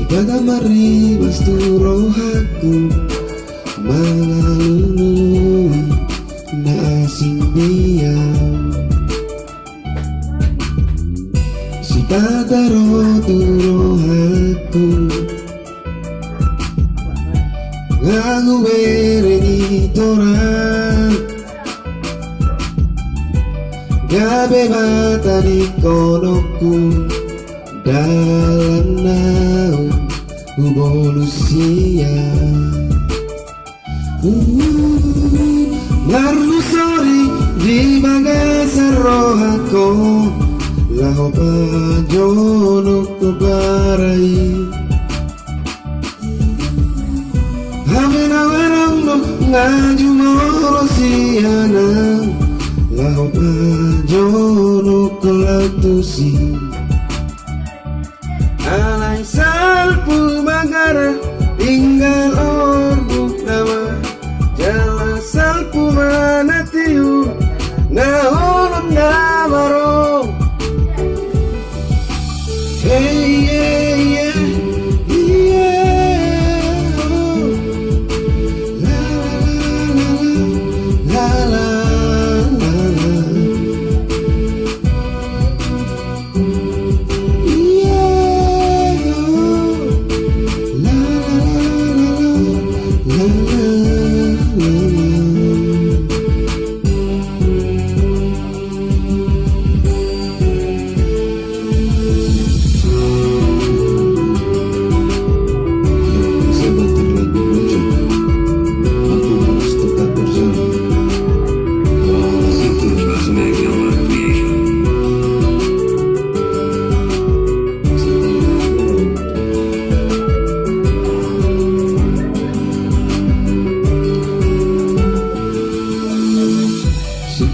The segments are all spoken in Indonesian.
Pagamari basturo haku mangalului na asing dia si pagaro turo haku ngagu bereni torang gabe batani konoku dalam naung evolusia Larlu sorry di bagasa rohako laho pajono ko garai Hawenang no ngaju morosiana laho pajono ko lautusi Alay salpu magara tinggal orbuk nama Jala salpu manatiu na holom na maro Hey yeah yeah yeah oh. La la la la la la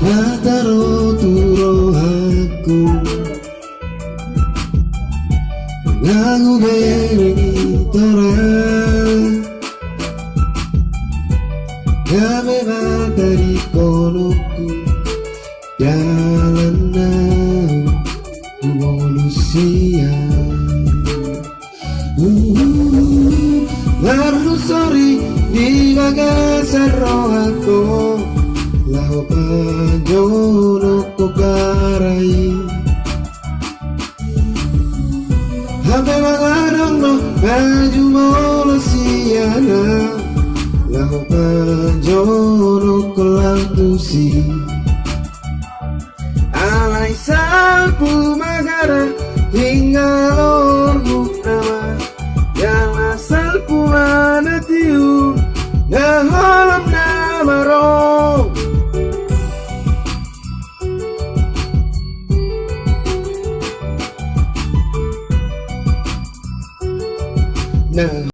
Mataro turo aku Ngagu bereni torang Game matari konoku Jalan nau evolusia Larlu sorry di bagasa rohako Laho pajono ko garai Hape magarang no ngaju molosiana Laho pajono ko lautusi Alay salpu magara tinggal orbuk nama Jala salpu manatiu na holom na marong Nah